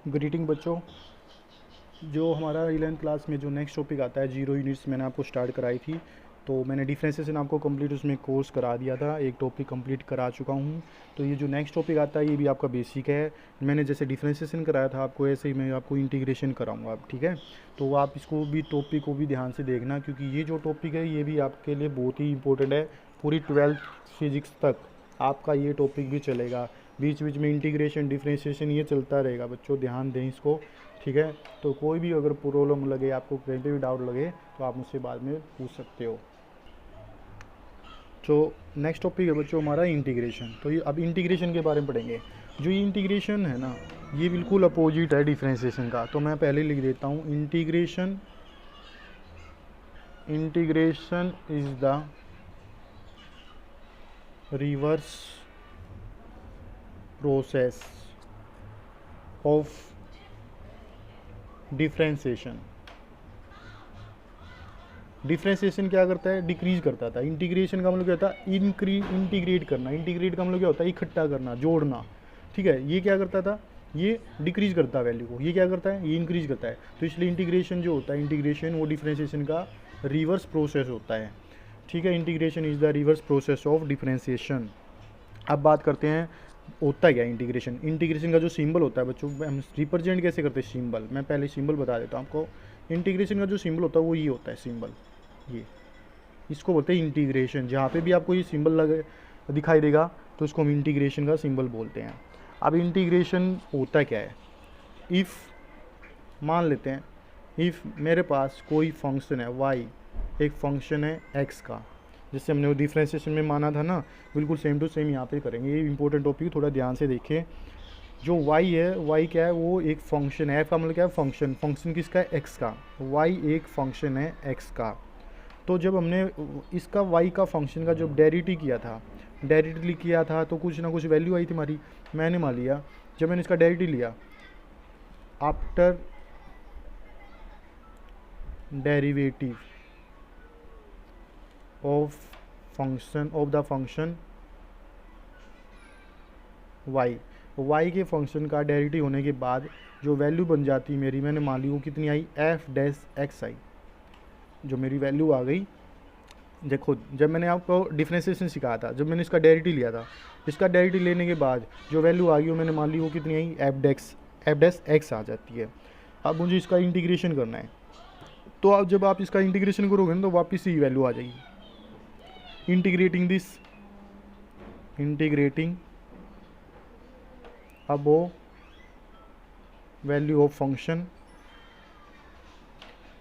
Greeting बच्चों, जो हमारा 11th क्लास में जो नेक्स्ट टॉपिक आता है 0 यूनिट्स मैंने आपको स्टार्ट कराई थी। तो मैंने डिफ्रेंसिएशन आपको कंप्लीट उसमें कोर्स करा दिया था, एक टॉपिक कंप्लीट करा चुका हूँ। तो ये जो नेक्स्ट टॉपिक आता है ये भी आपका बेसिक है। मैंने जैसे डिफ्रेंसिएशन कराया था आपको, ऐसे ही मैं आपको इंटीग्रेशन कराऊंगा अब, ठीक है। तो आप इसको भी टॉपिक को भी ध्यान से देखना, क्योंकि ये जो टॉपिक है ये भी आपके लिए बहुत ही इंपॉर्टेंट है। पूरी 12th फिजिक्स तक आपका ये टॉपिक भी चलेगा। बीच बीच में इंटीग्रेशन डिफ्रेंशिएशन ये चलता रहेगा बच्चों, ध्यान दें इसको, ठीक है। तो कोई भी अगर प्रॉब्लम लगे आपको, कहीं पे भी डाउट लगे तो आप मुझसे बाद में पूछ सकते हो। तो नेक्स्ट टॉपिक है बच्चों हमारा इंटीग्रेशन। तो ये अब इंटीग्रेशन के बारे में पढ़ेंगे। जो ये इंटीग्रेशन है ना, ये बिल्कुल अपोजिट है डिफ्रेंशिएशन का। तो मैं पहले लिख देता हूँ integration is the reverse process of differentiation. Differentiation क्या करता है? डिक्रीज करता था। इंटीग्रेशन का मतलब क्या होता है? इंटीग्रेट करना। इंटीग्रेट का मतलब क्या होता है? इकट्ठा करना, जोड़ना, ठीक है। ये क्या करता था? ये डिक्रीज करता है वैल्यू को। ये क्या करता है? ये इंक्रीज करता है। तो इसलिए इंटीग्रेशन जो होता है, इंटीग्रेशन वो डिफ्रेंशिएशन का रिवर्स प्रोसेस होता है, ठीक है। Integration is the reverse process of differentiation. अब बात करते हैं होता क्या इंटीग्रेशन। इंटीग्रेशन का जो सिंबल होता है बच्चों, हम रिप्रेजेंट कैसे करते हैं सिंबल, मैं पहले सिंबल बता देता हूँ आपको। इंटीग्रेशन का जो सिंबल होता है वो ये होता है सिंबल, ये इसको बोलते हैं इंटीग्रेशन। जहाँ पे भी आपको ये सिंबल लगे दिखाई देगा तो इसको हम इंटीग्रेशन का सिंबल बोलते हैं। अब इंटीग्रेशन होता क्या है? इफ़ मान लेते हैं, इफ़ मेरे पास कोई फंक्शन है y, एक फंक्शन है x का, जिससे हमने वो डिफ्रेंशिएशन में माना था ना, बिल्कुल सेम टू सेम यहाँ पे करेंगे। ये इंपॉर्टेंट टॉपिक, थोड़ा ध्यान से देखिए। जो y है, y क्या है? वो एक फंक्शन है। f का मतलब क्या है? फंक्शन। फंक्शन किसका है? x का। y एक फंक्शन है x का। तो जब हमने इसका y का फंक्शन का जब डेरिवेटिव किया था तो कुछ ना कुछ वैल्यू आई थी हमारी, मैंने मान लिया। जब मैंने इसका डेरिवेटिव लिया, after derivative of the function y के फंक्शन का डेरिवेटिव होने के बाद जो वैल्यू बन जाती मेरी, मैंने मान ली वो कितनी आई? f डैश x आई। जो मेरी वैल्यू आ गई, देखो जब मैंने आपको डिफ्रेंशिएशन सिखाया था, जब मैंने इसका डेरिवेटिव लिया था, इसका डेरिवेटिव लेने के बाद जो वैल्यू आ गई वो मैंने मान ली वो कितनी आई? f डैश x आ जाती है। अब मुझे इसका इंटीग्रेशन करना है। तो अब जब आप इसका इंटीग्रेशन करोगे ना तो वापस ही वैल्यू आ जाएगी। इंटीग्रेटिंग अब वो वैल्यू ऑफ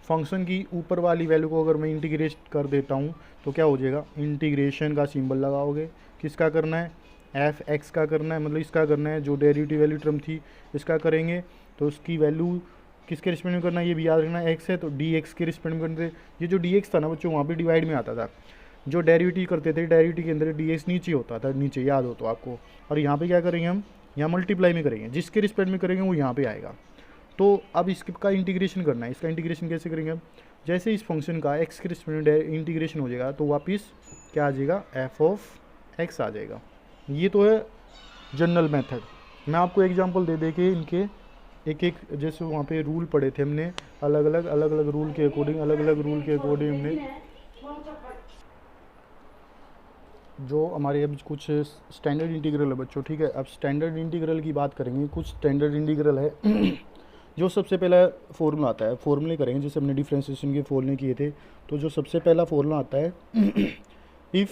फंक्शन की ऊपर वाली वैल्यू को अगर मैं इंटीग्रेट कर देता हूँ तो क्या हो जाएगा? इंटीग्रेशन का सिंबल लगाओगे। किसका करना है? एफ एक्स का करना है, मतलब इसका करना है। जो डेरिवेटिव वैल्यू टर्म थी इसका करेंगे तो उसकी वैल्यू किसके रिस्पेक्ट में करना है? ये भी याद रखना, एक्स है तो डी एक्स के रिस्पेक्ट में करते। ये जो डी एक्स था ना बच्चों, वहाँ पे डिवाइड में आता था। जो डेरिवेटिव करते थे, डेरिवेटिव के अंदर डी एक्स नीचे होता था, नीचे, याद हो तो आपको। और यहाँ पे क्या करेंगे हम? यहाँ मल्टीप्लाई में करेंगे, जिसके रिस्पेक्ट में करेंगे वो यहाँ पे आएगा। तो अब इसका इंटीग्रेशन करना है। इसका इंटीग्रेशन कैसे करेंगे हम? जैसे इस फंक्शन का एक्स के रिस्पेक्ट में इंटीग्रेशन हो जाएगा तो वापस क्या आ जाएगा? एफ ऑफ एक्स आ जाएगा। ये तो है जनरल मेथड। मैं आपको एग्जांपल दे के इनके एक जैसे वहाँ पे रूल पढ़े थे हमने, अलग अलग रूल के अकॉर्डिंग हमने जो हमारे अब कुछ स्टैंडर्ड इंटीग्रल है बच्चों, ठीक है। अब स्टैंडर्ड इंटीग्रल की बात करेंगे। कुछ स्टैंडर्ड इंटीग्रल है जो सबसे पहला फॉर्मूला आता है, फॉर्मूले करेंगे जैसे हमने डिफ्रेंशिएशन के फॉर्मूले किए थे। तो जो सबसे पहला फॉर्मूला आता है इफ़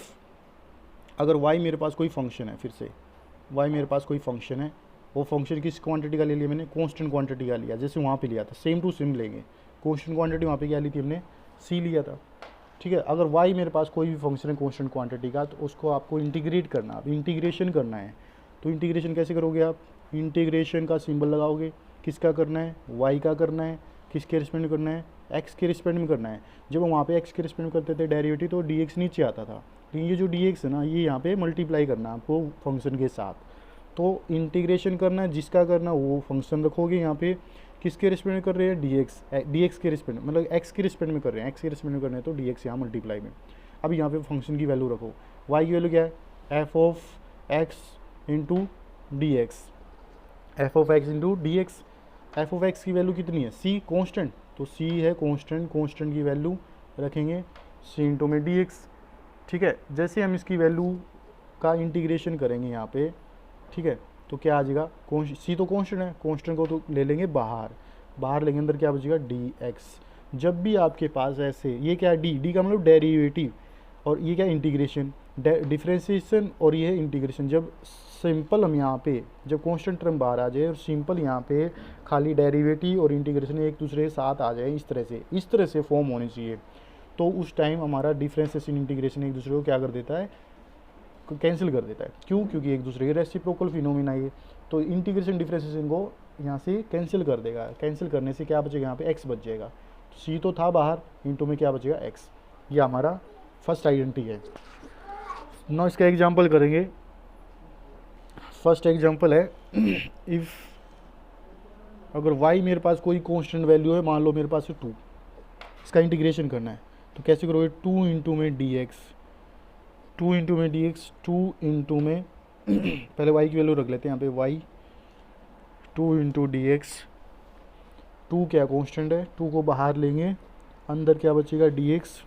अगर y मेरे पास कोई फंक्शन है, फिर से y मेरे पास कोई फंक्शन है, वो फंक्शन किस क्वांटिटी का ले लिया मैंने? कांस्टेंट क्वांटिटी का लिया, जैसे वहाँ पे लिया था, सेम टू सेम लेंगे। कांस्टेंट क्वांटिटी वहाँ पे क्या ली थी हमने? c लिया था, ठीक है। अगर y मेरे पास कोई भी फंक्शन है कांस्टेंट क्वांटिटी का, तो उसको आपको इंटीग्रेट करना, अब इंटीग्रेशन करना है। तो इंटीग्रेशन कैसे करोगे आप? इंटीग्रेशन का सिंबल लगाओगे। किसका करना है? y का करना है। किसके रिस्पेक्ट में करना है? x के रिस्पेक्ट में करना है। जब हम वहाँ पे x के रिस्पेक्ट में करते थे डेरिवेटिव तो dx नीचे आता था, लेकिन ये जो dx है ना, ये यहाँ पे मल्टीप्लाई करना है आपको फंक्शन के साथ। तो इंटीग्रेशन करना है, जिसका करना वो फंक्शन रखोगे यहाँ पे। किसके रिस्पेक्ट में कर रहे हैं? dx के रिस्पेक्ट में, मतलब x के रिस्पेक्ट में कर रहे हैं, x के रिस्पेक्ट में करना है तो dx यहाँ मल्टीप्लाई में। अब यहाँ पे फंक्शन की वैल्यू रखो। y की वैल्यू क्या है? f of x into d x, F of x की वैल्यू कितनी है, सी कांस्टेंट, तो सी है कांस्टेंट, कांस्टेंट की वैल्यू रखेंगे सी इंटू में डी एक्स। ठीक है, जैसे हम इसकी वैल्यू का इंटीग्रेशन करेंगे यहाँ पे, ठीक है, तो क्या आ जाएगा, सी तो कांस्टेंट है, कांस्टेंट को तो ले लेंगे बाहर, बाहर लेंगे अंदर क्या बचेगा डी एक्स। जब भी आपके पास ऐसे, ये क्या है डी का मतलब डेरिवेटिव, और ये क्या इंटीग्रेशन, डिफ्रेंशिएशन, और ये है इंटीग्रेशन। जब सिंपल हम यहाँ पे जब कांस्टेंट टर्म बाहर आ जाए और सिंपल यहाँ पे खाली डेरिवेटिव और इंटीग्रेशन एक दूसरे के साथ आ जाए, इस तरह से फॉर्म होनी चाहिए, तो उस टाइम हमारा डिफ्रेंशिएशन इंटीग्रेशन एक दूसरे को क्या कर देता है, कैंसिल कर देता है। क्यों, क्योंकि एक दूसरे के रेसिप्रोकल फिनोमिना ये, तो इंटीग्रेशन डिफ्रेंशिएशन को यहाँ से कैंसिल कर देगा। कैंसिल करने से क्या बचेगा, यहाँ पे एक्स बच जाएगा, सी तो था बाहर, इंटू में क्या बचेगा एक्स। ये हमारा फर्स्ट आइडेंटिटी है। ना इसका एग्जाम्पल करेंगे। फर्स्ट एग्जाम्पल है इफ़ अगर y मेरे पास कोई कांस्टेंट वैल्यू है, मान लो मेरे पास है 2, इसका इंटीग्रेशन करना है, तो कैसे करोगे, 2 इंटू में डी एक्स, 2 इंटू में डी एक्स, 2 इंटू में पहले y की वैल्यू रख लेते हैं यहाँ पे y, 2 इंटू डी एक्स, 2 क्या कांस्टेंट है, 2 को बाहर लेंगे, अंदर क्या बचेगा D x,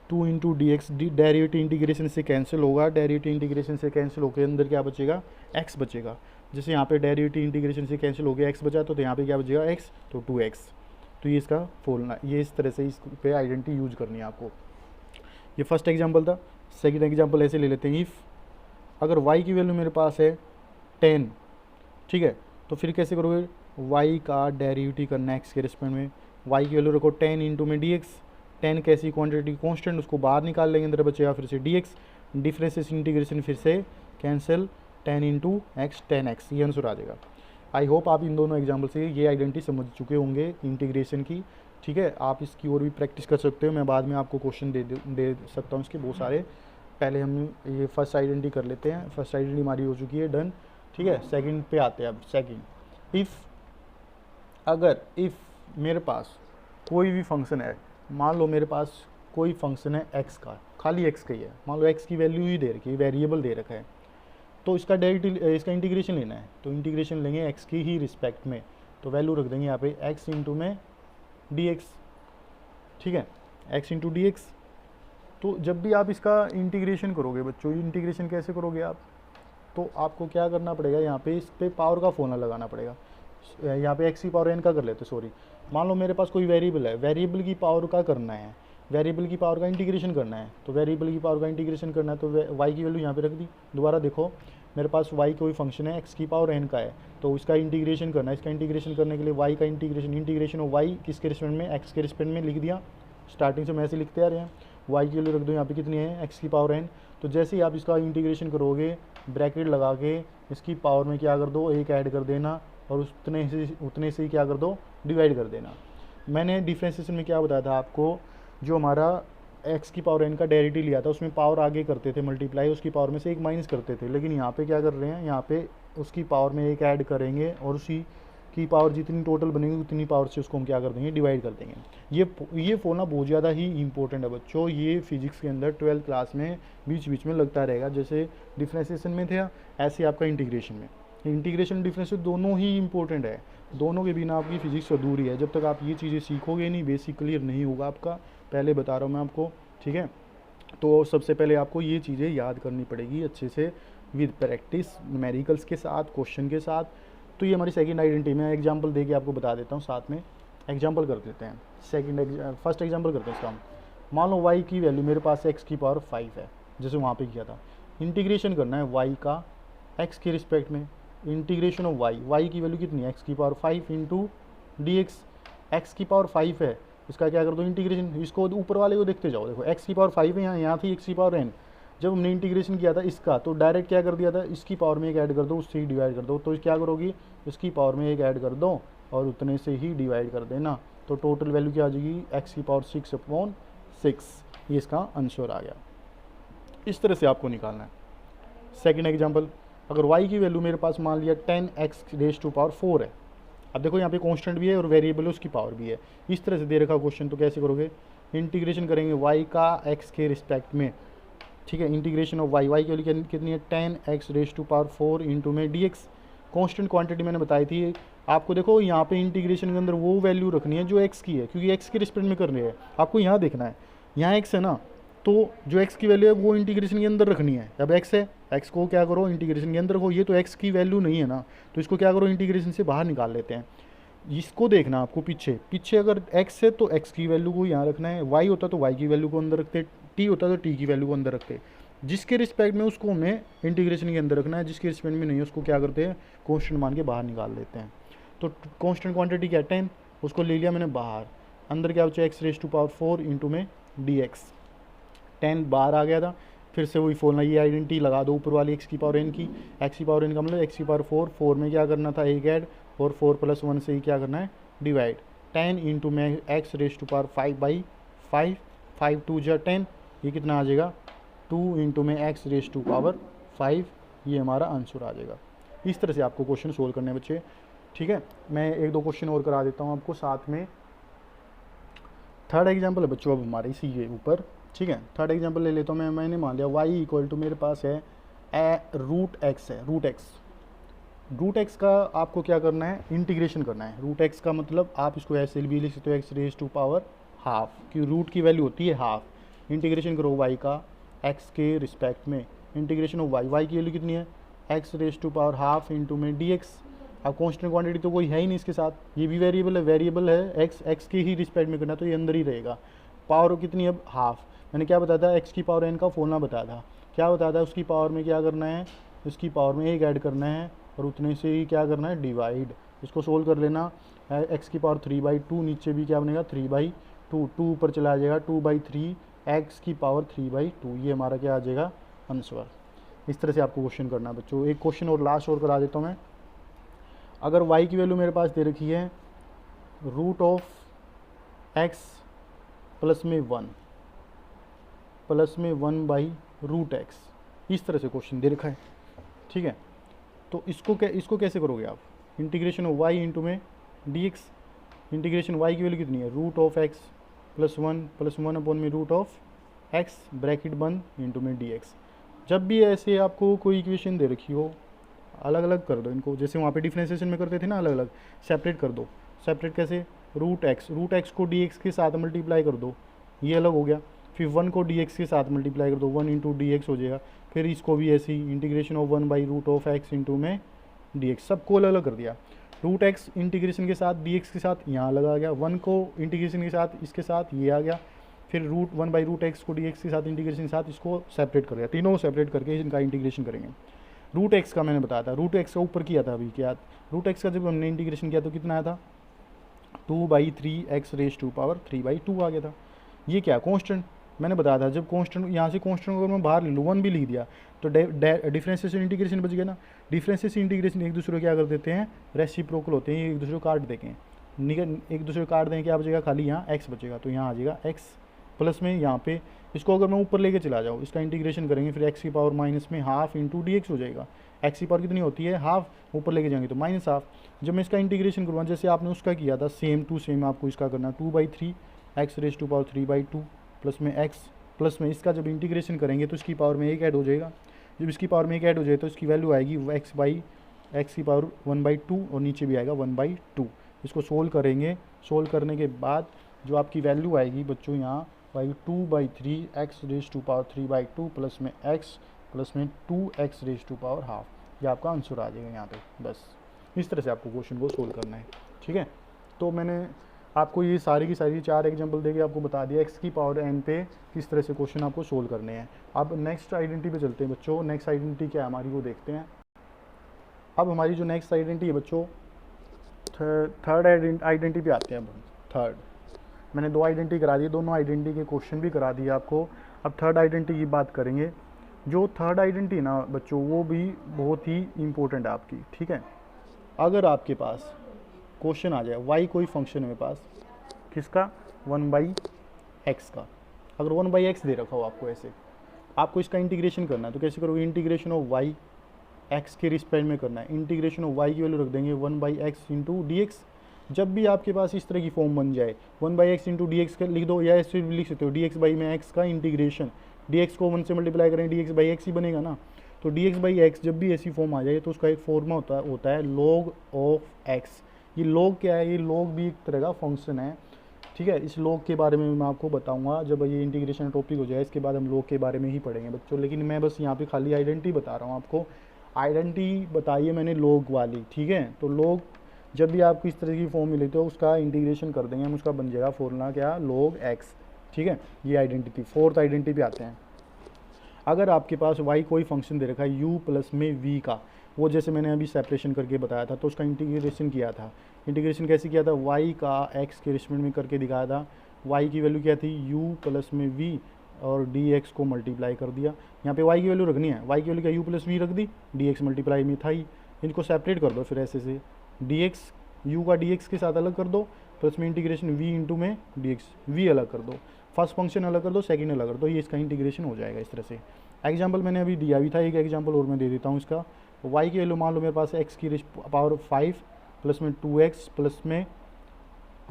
2 into d x, derivative integration से कैंसिल होगा, डेरिवेटिव इंटीग्रेशन से कैंसिल होकर अंदर क्या बचेगा x बचेगा। जैसे यहाँ पे डेरिवेटिव इंटीग्रेशन से कैंसिल हो गया x बचा, तो यहाँ पे क्या बचेगा x, तो 2x। तो ये इसका फोलना, ये इस तरह से इस पे आइडेंटिटी यूज करनी है आपको। ये फर्स्ट एग्जांपल था। सेकंड एग्जांपल ऐसे ले लेते हैं, इफ़ अगर y की वैल्यू मेरे पास है 10, ठीक है, तो फिर कैसे करोगे, y का डेरिवेटिव करना x के रिस्पेक्ट में, y की वैल्यू रखो 10 इंटू में dx, 10 कैसी क्वांटिटी कांस्टेंट, उसको बाहर निकाल लेंगे, अंदर बचेगा फिर से dx, डिफरेंशिएशन इंटीग्रेशन फिर से कैंसिल, 10 इंटू एक्स 10x, ये आंसर आ जाएगा। आई होप आप इन दोनों एग्जाम्पल से ये आइडेंटिटी समझ चुके होंगे इंटीग्रेशन की। ठीक है, आप इसकी और भी प्रैक्टिस कर सकते हो, मैं बाद में आपको क्वेश्चन दे सकता हूँ इसके बहुत सारे। पहले हम ये फर्स्ट आइडेंटिटी कर लेते हैं। फर्स्ट आइडेंटिटी हमारी हो चुकी है, डन। ठीक है, सेकंड पे आते हैं अब। सेकंड, इफ़ मेरे पास कोई भी फंक्शन है, मान लो मेरे पास कोई फंक्शन है x का, खाली x का ही है, मान लो x की वैल्यू ही दे रखी है, वेरिएबल दे रखा है, तो इसका डेरिवेटिव, इसका इंटीग्रेशन लेना है, तो इंटीग्रेशन लेंगे x की ही रिस्पेक्ट में, तो वैल्यू रख देंगे यहाँ पे x इंटू में dx। ठीक है, x इंटू डी एक्स। तो जब भी आप इसका इंटीग्रेशन करोगे बच्चों, इंटीग्रेशन कैसे करोगे आप, तो आपको क्या करना पड़ेगा, यहाँ पे इस पे पावर का फॉर्मूला लगाना पड़ेगा। यहाँ पे x की पावर n का कर लेते, सॉरी, मान लो मेरे पास कोई वेरिएबल है, वेरिएबल की पावर का करना है, वेरिएबल की पावर का इंटीग्रेशन करना है, तो वेरिएबल की पावर का इंटीग्रेशन करना है, तो y की वैल्यू यहाँ पे रख दी। दोबारा देखो, मेरे पास y कोई फंक्शन है, x की पावर n का है, तो इसका इंटीग्रेशन करना है। इसका इंटीग्रेशन करने के लिए y का इंटीग्रेशन ऑफ y किसके रिस्पेक्ट में, x के रिस्पेक्ट में लिख दिया। स्टार्टिंग से मैं ऐसे लिखते आ रहे हैं, y की वैल्यू रख दो यहाँ पे कितनी है, x की पावर n। तो जैसे ही आप इसका इंटीग्रेशन करोगे, ब्रैकेट लगा के इसकी पावर में क्या कर दो, एक ऐड कर देना, और उतने से ही क्या कर दो, डिवाइड कर देना। मैंने डिफ्रेंशिएशन में क्या बताया था आपको, जो हमारा x की पावर n का डेरिवेटिव लिया था, उसमें पावर आगे करते थे मल्टीप्लाई, उसकी पावर में से एक माइनस करते थे। लेकिन यहाँ पे क्या कर रहे हैं, यहाँ पे उसकी पावर में एक ऐड करेंगे, और उसी की पावर जितनी टोटल बनेगी उतनी पावर से उसको हम क्या कर देंगे, डिवाइड कर देंगे। ये फॉर्मूला बहुत ज़्यादा ही इंपॉर्टेंट है बच्चों। ये फिजिक्स के अंदर 12th क्लास में बीच बीच में लगता रहेगा। जैसे डिफ्रेंशिएशन में थे, ऐसे आपका इंटीग्रेशन में, इंटीग्रेशन डिफरेंशिएशन दोनों ही इंपॉर्टेंट है। दोनों के बिना आपकी फिजिक्स अधूरी है। जब तक आप ये चीज़ें सीखोगे नहीं, बेसिक क्लियर नहीं होगा आपका, पहले बता रहा हूँ मैं आपको। ठीक है, तो सबसे पहले आपको ये चीज़ें याद करनी पड़ेगी अच्छे से, विद प्रैक्टिस, न्यूमेरिकल्स के साथ, क्वेश्चन के साथ। तो ये हमारी सेकंड आइडेंटिटी में एग्जांपल दे के आपको बता देता हूँ, साथ में एग्जांपल कर देते हैं। फर्स्ट एग्जांपल करते हैं इसका हम। मान लो y की वैल्यू मेरे पास x की पावर 5 है, जैसे वहाँ पे किया था। इंटीग्रेशन करना है y का x के रिस्पेक्ट में, इंटीग्रेशन ऑफ y की वैल्यू कितनी है, x की पावर 5 इंटू डी एक्स की पावर 5 है, इसका क्या कर दो इंटीग्रेशन। इसको ऊपर वाले को देखते जाओ, देखो x की पावर 5 है, यहाँ थी x की पावर n। जब हमने इंटीग्रेशन किया था इसका, तो डायरेक्ट क्या कर दिया था, इसकी पावर में एक ऐड कर दो, उससे ही डिवाइड कर दो। तो क्या करोगी, इसकी पावर में एक ऐड कर दो और उतने से ही डिवाइड कर देना, तो टोटल वैल्यू क्या आ जाएगी, x की पावर 6/6। ये इसका आंसर आ गया। इस तरह से आपको निकालना है। सेकेंड एग्जाम्पल, अगर y की वैल्यू मेरे पास मान लिया 10x⁴ है। अब देखो यहाँ पे कांस्टेंट भी है और वेरिएबल है, उसकी पावर भी है। इस तरह से दे रखा क्वेश्चन, तो कैसे करोगे, इंटीग्रेशन करेंगे y का x के रिस्पेक्ट में। ठीक है, इंटीग्रेशन ऑफ y की वैल्यू कितनी है, 10x⁴ इंटू में dx। कांस्टेंट क्वांटिटी मैंने बताई थी आपको। देखो यहाँ पे इंटीग्रेशन के अंदर वो वैल्यू रखनी है जो एक्स की है, क्योंकि एक्स के रिस्पेक्ट में करनी है। आपको यहाँ देखना है, यहाँ एक्स है ना, तो जो एक्स की वैल्यू है वो इंटीग्रेशन के अंदर रखनी है। अब एक्स है, एक्स को क्या करो इंटीग्रेशन के अंदर रखो। ये तो एक्स की वैल्यू नहीं है ना, तो इसको क्या करो इंटीग्रेशन से बाहर निकाल लेते हैं। इसको देखना आपको पीछे, पीछे अगर एक्स है तो एक्स की वैल्यू को यहाँ रखना है, वाई होता तो वाई की वैल्यू को अंदर रखते, टी होता तो टी की वैल्यू को अंदर रखते। जिसके रिस्पेक्ट में उसको हमें इंटीग्रेशन के अंदर रखना है, जिसके रिस्पेक्ट में नहीं उसको क्या करते हैं कांस्टेंट मान के बाहर निकाल देते हैं। तो कांस्टेंट क्वांटिटी क्या 10, उसको ले लिया मैंने बाहर, अंदर क्या बचा x⁴ इंटू में dx, 10 बाहर आ गया था। फिर से वही फॉर्मूला, ये आइडेंटिटी लगा दो ऊपर वाली x की पावर n की, x की पावर n का मतलब x⁴, 4 में क्या करना था एक ऐड, और 4 + 1 से ही क्या करना है डिवाइड, 10 इंटू में x⁵5/5, 5 2 जा 10, ये कितना आ जाएगा 2 इंटू में x⁵5, ये हमारा आंसर आ जाएगा। इस तरह से आपको क्वेश्चन सोल्व करने हैं बच्चे, ठीक है। मैं एक दो क्वेश्चन और करा देता हूँ आपको साथ में। थर्ड एग्जांपल है बच्चों अब हमारे इसी के ऊपर, ठीक है। थर्ड एग्जांपल ले लेता हूँ मैं, मैंने मान लिया y = मेरे पास है √x है, रूट एक्स का आपको क्या करना है इंटीग्रेशन करना है। रूट एक्स का मतलब आप इसको ऐसे भी लिख सकते हो x⁻², कि रूट की वैल्यू होती है हाफ। इंटीग्रेशन करो y का x के रिस्पेक्ट में, इंटीग्रेशन ऑफ y की वैल्यू कितनी है x⁻½ इंटू में dx। अब कांस्टेंट क्वांटिटी तो कोई है ही नहीं इसके साथ, ये भी वेरिएबल है x के ही रिस्पेक्ट में करना, तो ये अंदर ही रहेगा। पावर कितनी है अब हाफ। मैंने क्या बताया था x की पावर n का फॉर्मूला बताया था, क्या बताया था उसकी पावर में क्या करना है, इसकी पावर में एक ऐड करना है और उतने से ही क्या करना है डिवाइड। इसको सोल्व कर लेना, x की पावर 3/2, नीचे भी क्या बनेगा 3/2, 2 ऊपर चला जाएगा 2/3, x की पावर 3/2, ये हमारा क्या आ जाएगा आंसर। इस तरह से आपको क्वेश्चन करना है बच्चों। एक क्वेश्चन और लास्ट और करा देता हूँ मैं। अगर y की वैल्यू मेरे पास दे रखी है √x प्लस में 1/√x, इस तरह से क्वेश्चन दे रखा है, ठीक है। तो इसको कैसे करोगे आप, इंटीग्रेशन ऑफ y इंटू में dx। इंटीग्रेशन y की वैल्यू कितनी है √x + 1 अपॉन में √x ब्रैकेट बंद इंटू में dx। जब भी ऐसे आपको कोई इक्वेशन दे रखी हो, अलग अलग कर दो इनको, जैसे वहाँ पे डिफरेंशिएशन में करते थे ना, अलग अलग सेपरेट कर दो। सेपरेट कैसे, √x को dx के साथ मल्टीप्लाई कर दो, ये अलग हो गया। फिर 1 को dx के साथ मल्टीप्लाई कर दो, 1 इंटू dx हो जाएगा। फिर इसको भी ऐसे ही इंटीग्रेशन ऑफ 1/√x इंटू में dx, सबको अलग अलग कर दिया। √x इंटीग्रेशन के साथ dx के साथ यहाँ अलग आ गया, 1 को इंटीग्रेशन के साथ इसके साथ ये आ गया। फिर 1/√x को dx के साथ इंटीग्रेशन के साथ इसको सेपरेट कर दिया, तीनों को सेपरेट करके इनका इंटीग्रेशन करेंगे। √x का मैंने बताया था, √x का ऊपर किया था अभी, क्या √x का जब हमने इंटीग्रेशन किया तो कितना आया था 2/3x⁻³ आ गया था। ये क्या कांस्टेंट मैंने बताया था, जब कांस्टेंट यहाँ से कांस्टेंट अगर मैं बाहर ले लूँ 1 भी लिख दिया तो डिफरेंशिएशन इंटीग्रेशन बच गया ना। डिफरेंशिएशन इंटीग्रेशन एक दूसरे को क्या कर देते हैं रेसिप्रोकल होते हैं, एक दूसरे को काट देंगे, एक दूसरे को काट देंगे, क्या बचेगा खाली यहाँ x बचेगा, तो यहाँ आ जाएगा x प्लस में यहाँ पे इसको अगर मैं ऊपर लेके चला जाऊँ, इसका इंटीग्रेशन करेंगे फिर x की पावर माइनस में हाफ इंटू dx हो जाएगा। x की पावर कितनी होती है हाफ, ऊपर लेके जाएंगे तो माइनस हाफ। जब मैं इसका इंटीग्रेशन करूँगा जैसे आपने उसका किया था सेम टू सेम आपको इसका करना 2/3x⁻³ प्लस में x प्लस में इसका जब इंटीग्रेशन करेंगे तो इसकी पावर में एक ऐड हो जाएगा। जब इसकी पावर में एक ऐड हो जाए तो इसकी वैल्यू आएगी x की पावर 1/2 और नीचे भी आएगा 1/2। इसको सोल्व करेंगे, सोल्व करने के बाद जो आपकी वैल्यू आएगी बच्चों यहाँ 2/3x⁻³ प्लस में x प्लस में 2x⁻², ये आपका आंसर आ जाएगा यहाँ पे। बस इस तरह से आपको क्वेश्चन को सोल्व करना है, ठीक है। तो मैंने आपको ये सारी की सारी 4 एग्जांपल देके आपको बता दिया x की पावर n पे किस तरह से क्वेश्चन आपको सोल्व करने हैं। अब नेक्स्ट आइडेंटिटी पे चलते हैं बच्चों। नेक्स्ट आइडेंटिटी क्या है हमारी वो देखते हैं। अब हमारी जो नेक्स्ट आइडेंटिटी है बच्चों थर्ड आइडेंटिटी पे आते हैं। अब थर्ड मैंने 2 आइडेंटिटी करा दी, दोनों आइडेंटिटी के क्वेश्चन भी करा दिए आपको। अब थर्ड आइडेंटिटी की बात करेंगे। जो थर्ड आइडेंटिटी ना बच्चों वो भी बहुत ही इम्पोर्टेंट है आपकी, ठीक है। अगर आपके पास क्वेश्चन आ जाए y कोई फंक्शन है मेरे पास किसका 1/x का, अगर 1/x दे रखा हो आपको, ऐसे आपको इसका इंटीग्रेशन करना है तो कैसे करोगे, इंटीग्रेशन ऑफ y x के रिस्पेक्ट में करना है। इंटीग्रेशन ऑफ y की वैल्यू रख देंगे 1/x इंटू dx। जब भी आपके पास इस तरह की फॉर्म बन जाए 1/x इंटू dx का लिख दो, या ऐसे भी लिख सकते हो dx/x का इंटीग्रेशन, dx को 1 से मल्टीप्लाई करें dx/x ही बनेगा ना। तो dx बाई एक्स जब भी ऐसी फॉर्म आ जाए तो उसका एक फॉर्मा होता है log ऑफ x। ये log क्या है, ये log भी एक तरह का फंक्शन है, ठीक है। इस log के बारे में मैं आपको बताऊंगा जब ये इंटीग्रेशन टॉपिक हो जाए, इसके बाद हम log के बारे में ही पढ़ेंगे बच्चों। लेकिन मैं बस यहाँ पे खाली आइडेंटिटी बता रहा हूँ आपको, आइडेंटिटी बताइए मैंने log वाली, ठीक है। तो log जब भी आपको इस तरह की फॉर्म मिले तो उसका इंटीग्रेशन कर देंगे हम, उसका बन जाएगा फॉर्मूला क्या, log x, ठीक है। ये आइडेंटिटी, फोर्थ आइडेंटिटी पे आते हैं। अगर आपके पास y कोई फंक्शन दे रखा है u प्लस में v का, वो जैसे मैंने अभी सेपरेशन करके बताया था, तो उसका इंटीग्रेशन किया था। इंटीग्रेशन कैसे किया था, y का x के रिस्पेक्ट में करके दिखाया था। y की वैल्यू क्या थी, u प्लस में v और dx को मल्टीप्लाई कर दिया। यहाँ पे y की वैल्यू रखनी है, y की वैल्यू क्या, u प्लस v रख दी, dx मल्टीप्लाई में था ही। इनको सेपरेट कर दो फिर ऐसे से, dx u का dx के साथ अलग कर दो, प्लस में इंटीग्रेशन v इंटू में dx, v अलग कर दो, फर्स्ट फंक्शन अलग कर दो, सेकंड अलग कर दो, ये इसका इंटीग्रेशन हो जाएगा इस तरह से। एग्जांपल मैंने अभी दिया भी था, एक एग्जांपल और मैं दे देता हूँ इसका। y की वैल्यू मान लो मेरे पास x की पावर 5 प्लस में 2x प्लस में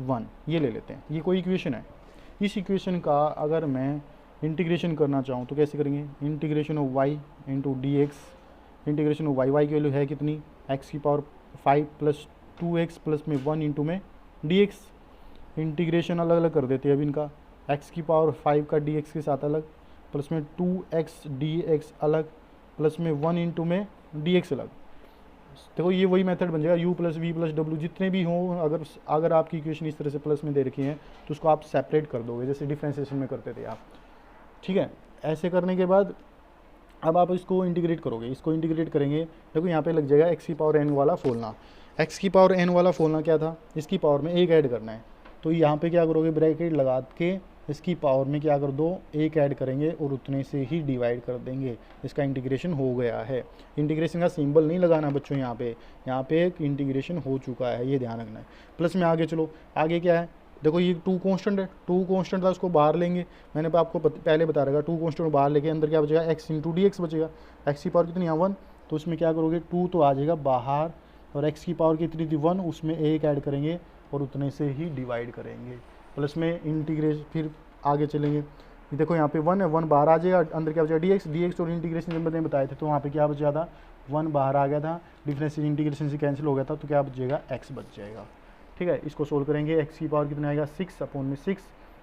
1, ये ले लेते हैं, ये कोई इक्वेशन है। इस इक्वेशन का अगर मैं इंटीग्रेशन करना चाहूँ तो कैसे करेंगे, integration of y into d x, integration of y की वैल्यू है कितनी, x की पावर 5 प्लस 2x प्लस में 1 इंटू में dx। इंटीग्रेशन अलग अलग कर देते हैं अब इनका, x की पावर 5 का dx के साथ अलग, प्लस में 2x dx अलग, प्लस में 1 इंटू में dx अलग। देखो ये वही मेथड बन जाएगा, u प्लस वी प्लस डब्ल्यू जितने भी हों, अगर आपकी इक्वेशन इस तरह से प्लस में दे रखी है तो उसको आप सेपरेट कर दोगे, जैसे डिफ्रेंसिएशन में करते थे आप, ठीक है। ऐसे करने के बाद अब आप इसको इंटीग्रेट करोगे, इसको इंटीग्रेट करेंगे, देखो यहाँ पे लग जाएगा x की पावर n वाला फॉर्मूला। x की पावर n वाला फॉर्मूला क्या था, इसकी पावर में एक ऐड करना है, तो यहाँ पे क्या करोगे, ब्रैकेट लगा के इसकी पावर में क्या कर दो, एक ऐड करेंगे और उतने से ही डिवाइड कर देंगे, इसका इंटीग्रेशन हो गया है। इंटीग्रेशन का सिंबल नहीं लगाना बच्चों, यहाँ पे एक इंटीग्रेशन हो चुका है, ये ध्यान रखना है। प्लस में आगे चलो, आगे क्या है, देखो ये 2 कांस्टेंट है, 2 कांस्टेंट था, उसको बाहर लेंगे, मैंने आपको पहले बता रखा 2 कांस्टेंट बाहर लेके अंदर क्या बचेगा, x इंटू डी एक्स बचेगा। x की पावर कितनी है 1, तो उसमें क्या करोगे 2 तो आ जाएगा बाहर, और x की पावर कितनी थी 1, उसमें एक ऐड करेंगे और उतने से ही डिवाइड करेंगे। प्लस में इंटीग्रेशन, फिर आगे चलेंगे, देखो यहाँ पे 1 है, 1 बाहर आ जाएगा, अंदर क्या बचेगा डी एक्स और इंटीग्रेशन जब मैंने बताए थे तो वहाँ पे क्या बचा था, 1 बाहर आ गया था, डिफरेंस इंटीग्रेशन से कैंसिल हो गया था, तो क्या बचेगा, x बच जाएगा, ठीक है। इसको सोल्व करेंगे, x की पावर कितना आएगा 6 अपॉन में 6,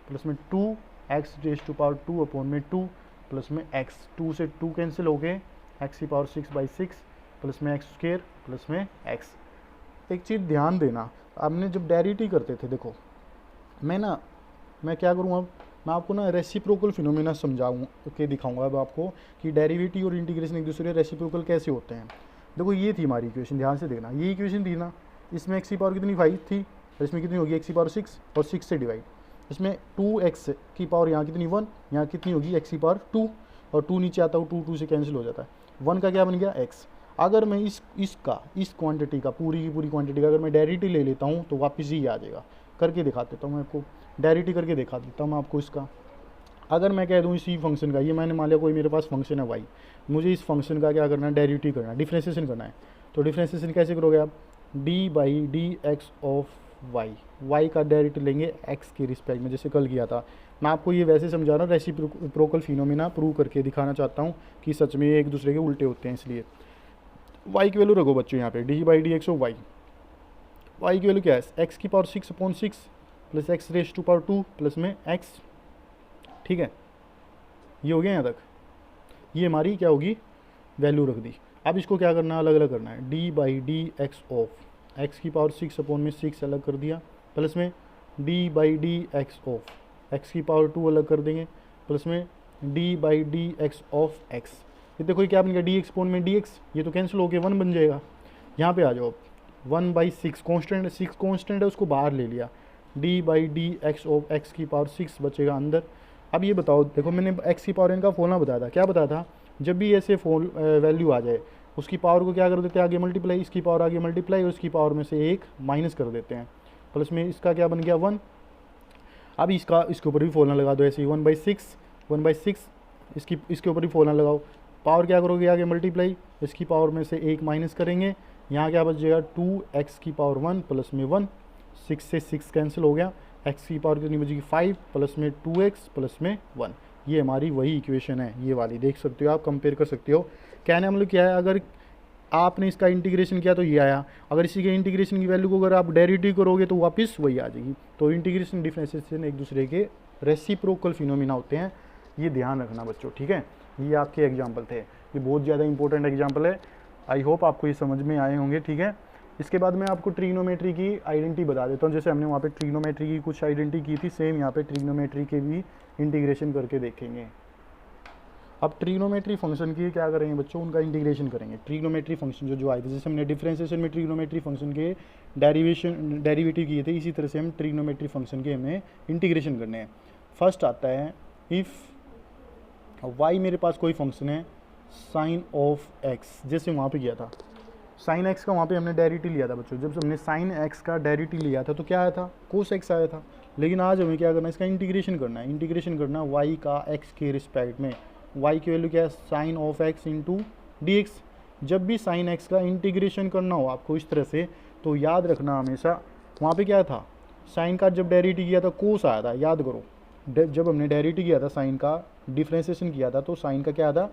प्लस में 2x raise to power 2 upon में 2, प्लस में x, 2 से 2 कैंसिल हो गए, x की पावर 6/6 प्लस में x स्क्वायर प्लस में x। एक चीज़ ध्यान देना, आपने जब डेरिवेटिव करते थे, देखो मैं क्या करूँगा, अब मैं आपको ना रेसिप्रोकल फिनोमेना समझाऊँ के दिखाऊंगा अब आपको कि डेरिवेटिव और इंटीग्रेशन एक दूसरे रेसिप्रोकल कैसे होते हैं। देखो ये थी हमारी इक्वेशन, ध्यान से देखना, ये इक्वेशन थी ना, इसमें x की पावर कितनी 5 थी, और इसमें कितनी होगी x की पावर 6 और 6 से डिवाइड, इसमें 2x की पावर यहाँ कितनी 1, यहाँ कितनी होगी x की पावर 2, और 2 नीचे आता हूँ 2 से कैंसिल हो जाता है, 1 का क्या बन गया x। अगर मैं इस क्वांटिटी का पूरी की पूरी क्वांटिटी का अगर मैं डेरिवेटिव ले लेता हूँ तो वापस ही आ जाएगा। करके दिखा देता हूँ मैं आपको, डेरिवेटिव करके दिखा देता हूँ मैं आपको इसका। अगर मैं कह दूँ इसी फंक्शन का, ये मैंने मान लिया कोई मेरे पास फंक्शन है y, मुझे इस फंक्शन का क्या करना है, डेरिवेटिव करना है, डिफ्रेंसिएशन करना है। तो डिफ्रेंसिएशन कैसे करोगे आप, d by d x of y का डेरिवेटिव लेंगे x के रिस्पेक्ट में, जैसे कल किया था। मैं आपको ये वैसे समझा रहा हूँ, रेसिप्रोकल फिनोमेना प्रूव करके दिखाना चाहता हूँ कि सच में एक दूसरे के उल्टे होते हैं। इसलिए y की वैल्यू रखो बच्चों यहाँ पे, d by d x of y की वैल्यू क्या है, x की power 6 upon 6 plus x raise to power 2 plus में x, ठीक है। ये हो गया यहाँ तक, ये हमारी क्या होगी, वैल्यू रख दी। अब इसको क्या करना है, अलग अलग करना है, D by d x of x की पावर 6 अपॉन में 6 अलग कर दिया, प्लस में D by d x of x की पावर 2 अलग कर देंगे, प्लस में D by d x of x. ये देखो ये क्या बन गया, डी एक्स अपॉन में डी एक्स, ये तो कैंसिल हो गया, 1 बन जाएगा। यहाँ पे आ जाओ, 1/6 कॉन्स्टेंट, 6 कॉन्स्टेंट है, उसको बाहर ले लिया, D by d x of x की पावर 6 बचेगा अंदर। अब ये बताओ, देखो मैंने एक्स की पावर एन का फॉर्मूला बताया था, क्या बताया था, जब भी ऐसे वैल्यू आ जाए उसकी पावर को क्या कर देते हैं, आगे मल्टीप्लाई, इसकी पावर आगे मल्टीप्लाई और उसकी पावर में से एक माइनस कर देते हैं, प्लस में इसका क्या बन गया 1। अब इसके ऊपर भी फॉर्मूला लगा दो ऐसे ही, 1/6 इसके ऊपर भी फॉर्मूला लगाओ, पावर क्या करोगे आगे मल्टीप्लाई, इसकी पावर में से एक माइनस करेंगे, यहाँ क्या बच जाएगा 2x की पावर 1 प्लस में 1, 6 से 6 कैंसिल हो गया, x की पावर कितनी बचेगी 5 प्लस में 2x प्लस में 1। ये हमारी वही इक्वेशन है, ये वाली देख सकते हो आप, कंपेयर कर सकते हो कहने का मतलब क्या है, अगर आपने इसका इंटीग्रेशन किया तो ये आया, अगर इसी के इंटीग्रेशन की वैल्यू को अगर आप डेरिवेटिव करोगे तो वापस वही आ जाएगी। तो इंटीग्रेशन डिफरेंशिएशन एक दूसरे के रेसिप्रोकल फिनोमिना होते हैं, ये ध्यान रखना बच्चों, ठीक है। ये आपके एग्जाम्पल थे, ये बहुत ज़्यादा इंपॉर्टेंट एग्जाम्पल है। आई होप आपको ये समझ में आए होंगे, ठीक है। इसके बाद मैं आपको ट्रिग्नोमेट्री की आइडेंटिटी बता देता हूँ। जैसे हमने वहाँ पे ट्रिग्नोमेट्री की कुछ आइडेंटिटी की थी, सेम यहाँ पे ट्रिग्नोमेट्री के भी इंटीग्रेशन करके देखेंगे। अब ट्रिग्नोमेट्री फंक्शन की क्या करेंगे बच्चों, उनका इंटीग्रेशन करेंगे। ट्रिग्नोमेट्री फंक्शन जो आए थे, जैसे हमने डिफरेंशिएशन में ट्रिग्नोमेट्री फंक्शन के डेरिवेटिव किए थे, इसी तरह से हम ट्रिग्नोमेट्री फंक्शन के हमें इंटीग्रेशन करने हैं। फर्स्ट आता है इफ़ वाई मेरे पास कोई फंक्शन है साइन ऑफ एक्स, जैसे वहाँ पे किया था साइन एक्स का, वहाँ पे हमने डेरिवेटिव लिया था बच्चों। जब हमने साइन एक्स का डेरिवेटिव लिया था तो क्या आया था, कोस एक्स आया था। लेकिन आज हमें क्या करना है, इसका इंटीग्रेशन करना है। इंटीग्रेशन करना वाई का एक्स के रिस्पेक्ट में, वाई की वैल्यू क्या है, sine of x into d x. जब भी साइन एक्स का इंटीग्रेशन करना हो आपको इस तरह से, तो याद रखना हमेशा वहाँ पे क्या था, साइन का जब डेरिवेटिव किया था कोस आया था, याद करो। जब हमने डेरिवेटिव किया था साइन का, डिफ्रेंसिएशन किया था, तो साइन का क्या आया था,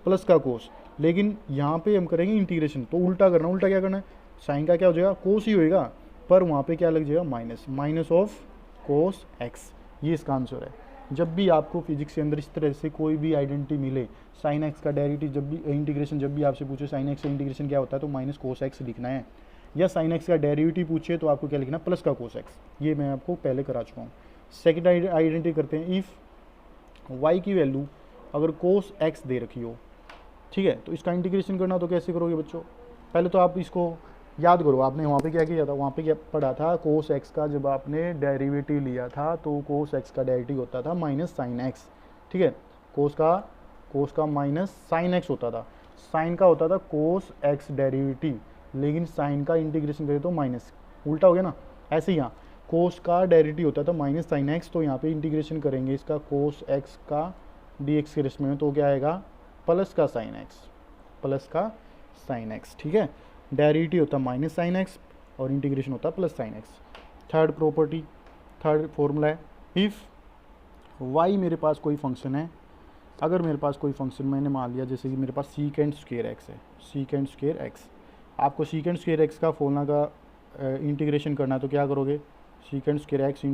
प्लस का कोस। लेकिन यहाँ पे हम करेंगे इंटीग्रेशन, तो उल्टा करना। उल्टा क्या करना है, साइन का क्या हो जाएगा, कोस ही होएगा, पर वहाँ पे क्या लग जाएगा, minus, minus of cos x. ये इसका आंसर है। जब भी आपको फिजिक्स के अंदर इस तरह से कोई भी आइडेंटिटी मिले, साइन एक्स का डेरिवेटिव जब भी इंटीग्रेशन, जब भी आपसे पूछे साइन एक्स का इंटीग्रेशन क्या होता है, तो माइनस कोस एक्स लिखना है। या साइन एक्स का डेरिवेटिव पूछे तो आपको क्या लिखना, प्लस का कोस एक्स। ये मैं आपको पहले करा चुका हूँ। सेकेंड आइडेंटिटी करते हैं, इफ़ वाई की वैल्यू अगर कोस एक्स दे रखी हो, ठीक है, तो इसका इंटीग्रेशन करना तो कैसे करोगे बच्चों, पहले तो आप इसको याद करो। आपने वहाँ पे क्या किया था, वहाँ पे क्या पढ़ा था, कोस एक्स का जब आपने डेरिवेटिव लिया था तो कोस एक्स का डेरिवेटिव होता था माइनस साइन एक्स, ठीक है। कोस का माइनस साइन एक्स होता था, साइन का होता था कोस एक्स डेरिवेटिव, लेकिन साइन का इंटीग्रेशन करें तो माइनस, उल्टा हो गया ना। ऐसे ही यहाँ कोस का डेरिवेटिव होता था माइनस साइन एक्स, तो यहाँ पे इंटीग्रेशन करेंगे इसका कोस एक्स का डी एक्स के रिस्पेक्ट में, तो क्या आएगा, प्लस का साइन एक्स, प्लस का साइन एक्स, ठीक है। डेरिवेटिव होता है माइनस साइन एक्स और इंटीग्रेशन होता है plus sine x. Third property, third formula है, इफ़ वाई मेरे पास कोई फंक्शन है, अगर मेरे पास कोई फंक्शन मैंने मान लिया जैसे कि मेरे पास सीकेंट स्क्वायर एक्स है, सीकेंट स्क्वायर एक्स, आपको सीकेंट स्क्वायर एक्स का फॉर्मूला का इंटीग्रेशन करना है, तो क्या करोगे, secant square x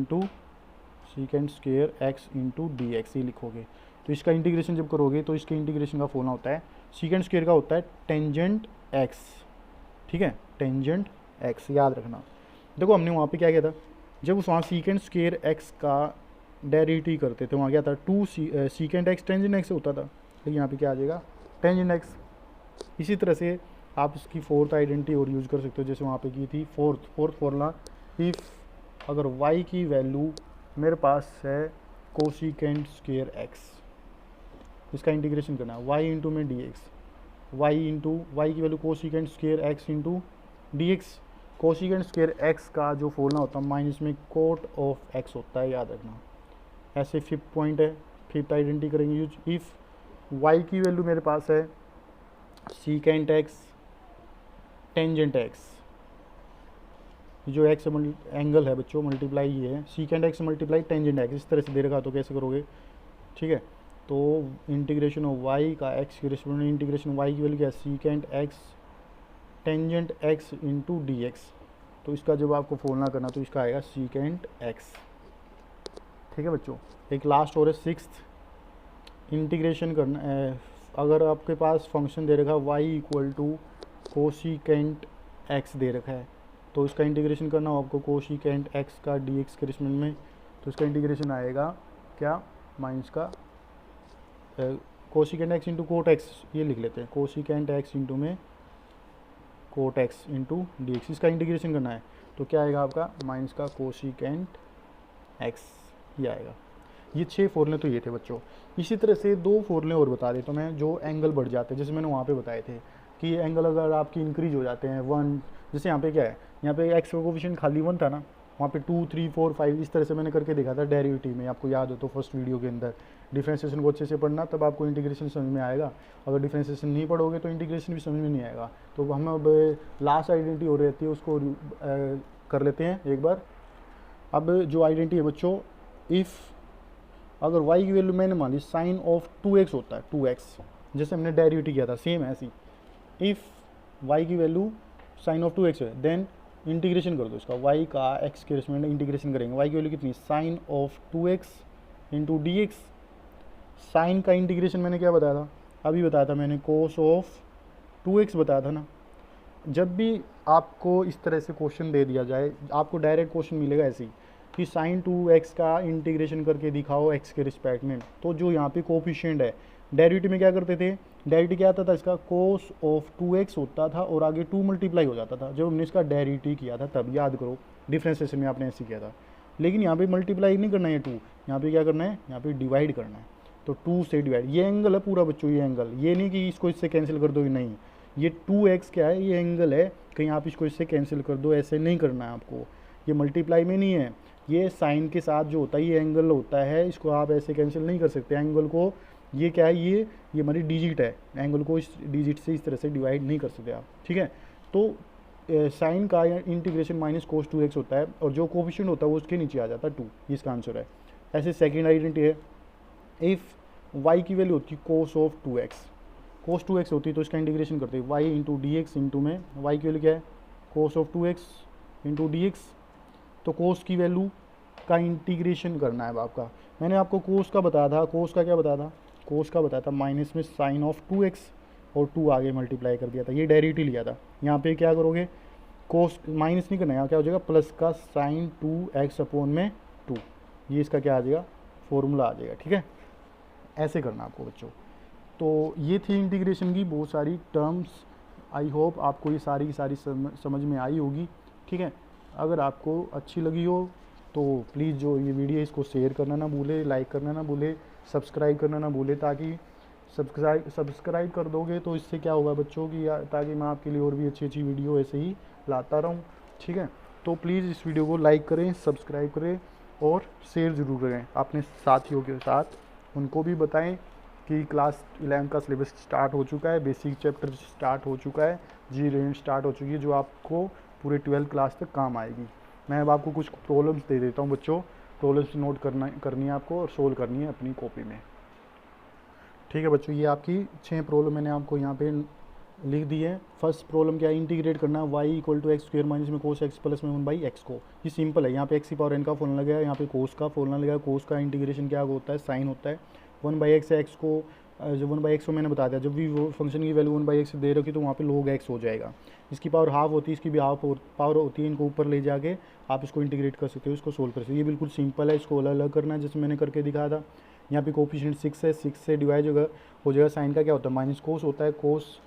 into d x ही लिखोगे। तो इसका इंटीग्रेशन जब करोगे तो इसके इंटीग्रेशन का फॉर्मूला होता है, सीकेंट स्क्वायर का होता है टेंजेंट एक्स, ठीक है, टेंजेंट एक्स, याद रखना। देखो हमने वहाँ पे क्या किया था, जब उस वहाँ सीकेंट स्क्वायर एक्स का डेरिवेटिव करते थे, वहाँ क्या था, two secant x tangent x होता था, लेकिन यहाँ पे क्या आ जाएगा, टेंजेंट एक्स। इसी तरह से आप इसकी फोर्थ आइडेंटिटी और यूज़ कर सकते हो, जैसे वहाँ पे की थी फोर्थ फॉर्मूला, इफ़ अगर y की वैल्यू मेरे पास है कोसिकेंट स्क्वायर एक्स, इसका इंटीग्रेशन करना है y इंटू में डी एक्स, वाई की value cosecant square x into d x. Cosecant square x का जो फॉर्मूला होता है माइनस में कोट ऑफ एक्स होता है, याद रखना। ऐसे फिफ्थ पॉइंट है, फिफ्थ आइडेंटिटी करेंगे यूज, इफ़ वाई की वैल्यू मेरे पास है सीकेंट एक्स टेंजेंट एक्स, जो एक्स एंगल है बच्चों मल्टीप्लाई ये है, secant x multiply tangent x, इस तरह से दे रखा, तो कैसे करोगे, ठीक है। तो इंटीग्रेशन ऑफ वाई का एक्स के रिस्पेक्ट में, इंटीग्रेशन वाई की वैल्यू क्या है, secant x tangent x into d x, तो इसका जब आपको फॉर्मूला करना तो इसका आएगा सीकेंट एक्स, ठीक है बच्चों। एक लास्ट और है सिक्स्थ, इंटीग्रेशन करना है, अगर आपके पास फंक्शन दे रखा है y equal to cosecant x दे रखा है, तो इसका इंटीग्रेशन करना हो आपको कोसिकेंट एक्स का डी एक्स के रिस्पेक्ट में, तो इसका इंटीग्रेशन आएगा क्या, माइनस का cosecant x into cot x, ये लिख लेते हैं, कोसिकेंट एक्स इंटू में cot x into d x, इसका इंटीग्रेशन करना है, तो क्या आएगा आपका, माइनस का कोसिकेंट एक्स, ये आएगा। ये 6 फॉर्मूले तो ये थे बच्चों। इसी तरह से 2 फॉर्मूले और बता देता हूँ मैं, जो एंगल बढ़ जाते हैं, जैसे मैंने वहाँ पे बताए थे कि एंगल अगर आपकी इंक्रीज हो जाते हैं 1, जैसे यहाँ पे क्या है, यहाँ पे एक्स का कोफिशिएंट खाली 1 था ना, वहाँ पे 2, 3, 4, 5 इस तरह से मैंने करके देखा था डेरिवेटिव में, आपको याद हो तो फर्स्ट वीडियो के अंदर। डिफरेंशिएशन को अच्छे से पढ़ना, तब आपको इंटीग्रेशन समझ में आएगा। अगर डिफरेंशिएशन नहीं पढ़ोगे तो इंटीग्रेशन भी समझ में नहीं आएगा। तो हम अब लास्ट आइडेंटिटी हो रहती है उसको कर लेते हैं एक बार। अब जो आइडेंटिटी है बच्चों, इफ़ अगर y की वैल्यू मैंने मान ली साइन ऑफ 2x होता है, 2x, जैसे हमने डेरिवेटिव किया था सेम ऐसी, इफ़ y की वैल्यू साइन ऑफ 2x है देन इंटीग्रेशन कर दो इसका, y का x के रिस्पेक्ट में इंटीग्रेशन करेंगे, y की वैल्यू कितनी, sine of 2x into d x. Sine का इंटीग्रेशन मैंने क्या बताया था, अभी बताया था मैंने, कोस ऑफ 2x बताया था ना। जब भी आपको इस तरह से क्वेश्चन दे दिया जाए, आपको डायरेक्ट क्वेश्चन मिलेगा ऐसे ही कि साइन 2x का इंटीग्रेशन करके दिखाओ x के रिस्पेक्ट में, तो जो यहाँ पे कोफिशिएंट है, डेरिवेटिव में क्या करते थे, डेरिवेटिव क्या आता था इसका, कोस ऑफ 2x होता था और आगे 2 मल्टीप्लाई हो जाता था जब हमने इसका डेरिवेटिव किया था, तब याद करो डिफ्रेंसिएशन में आपने ऐसे किया था। लेकिन यहाँ पे मल्टीप्लाई नहीं करना है 2, यहाँ पे क्या करना है, यहाँ पे डिवाइड करना है, तो 2 से डिवाइड, ये एंगल है पूरा बच्चों, ये एंगल, ये नहीं कि इसको इससे कैंसिल कर दो, नहीं, ये 2x क्या है, ये एंगल है, कहीं आप इसको इससे कैंसिल कर दो, ऐसे नहीं करना है आपको, ये मल्टीप्लाई में नहीं है, ये साइन के साथ जो होता है ये एंगल होता है, इसको आप ऐसे कैंसिल नहीं कर सकते एंगल को, ये क्या है, ये हमारी डिजिट है, एंगल को इस डिजिट से इस तरह से डिवाइड नहीं कर सकते आप, ठीक है। तो साइन का इंटीग्रेशन माइनस कोस 2x होता है और जो कोफिशिएंट होता है वो उसके नीचे आ जाता है 2, इसका आंसर है। ऐसे सेकेंड आइडेंटिटी है, इफ़ y की वैल्यू होती है cos of 2x, cos 2x होती है तो इसका इंटीग्रेशन करते हैं y into d x into में, y की वैल्यू क्या है, cos of 2x into d x, तो कोस की वैल्यू का इंटीग्रेशन करना है आपका। मैंने आपको कोस का बताया था, कोस का क्या बताया था, कोस का बताया था माइनस में साइन ऑफ 2x और 2 आगे मल्टीप्लाई कर दिया था, ये डेरिवेटिव लिया था। यहाँ पे क्या करोगे, कोस माइनस नहीं करना है, क्या हो जाएगा, प्लस का साइन 2x अपॉन में 2, ये इसका क्या आ जाएगा, फॉर्मूला आ जाएगा, ठीक है। ऐसे करना आपको बच्चों। तो ये थी इंटीग्रेशन की बहुत सारी टर्म्स, आई होप आपको ये सारी की सारी समझ में आई होगी, ठीक है। अगर आपको अच्छी लगी हो तो प्लीज़ जो ये वीडियो इसको शेयर करना ना भूले, लाइक करना ना भूले, सब्सक्राइब करना ना भूले, ताकि सब्सक्राइब कर दोगे तो इससे क्या होगा बच्चों की, ताकि मैं आपके लिए और भी अच्छी अच्छी वीडियो ऐसे ही लाता रहूँ, ठीक है। तो प्लीज़ इस वीडियो को लाइक करें, सब्सक्राइब करें और शेयर ज़रूर करें अपने साथियों के साथ, उनको भी बताएं कि क्लास 11 का सिलेबस स्टार्ट हो चुका है, बेसिक चैप्टर स्टार्ट हो चुका है, जी रेंज स्टार्ट हो चुकी है, जो आपको पूरे 12th क्लास तक काम आएगी। मैं अब आपको कुछ प्रॉब्लम्स दे देता हूँ बच्चों, प्रॉब्लम्स नोट करनी है आपको और सोल्व करनी है अपनी कॉपी में, ठीक है बच्चों। ये आपकी 6 प्रॉब्लम मैंने आपको यहाँ पे लिख दी है। फर्स्ट प्रॉब्लम क्या है, इंटीग्रेट करना y equal to x square minus में कोस एक्स प्लस में 1/x को, ये सिंपल है। यहाँ पे x की पावर n का फॉर्मूला लगा है, यहाँ पे कोस का फॉर्मूला लगा है, कोस का इंटीग्रेशन क्या होता है, साइन होता है, 1/x है, x को जो 1/x को मैंने बता दिया, जब भी वो फंक्शन की वैल्यू 1/x दे रखी तो वहाँ पे log x हो जाएगा, इसकी पावर हाफ होती है, इसकी भी हाफ पावर होती है, इनको ऊपर ले जाके आप इसको इंटीग्रेट कर सकते हो, इसको सोल्व कर सकते हो। ये बिल्कुल सिंपल है, इसको अलग अलग करना है जैसे मैंने करके दिखाया था। यहाँ पे कोफिशिएंट 6 है, 6 से डिवाइड हो जाएगा, साइन का क्या होता है, माइनस कोस होता है, कोस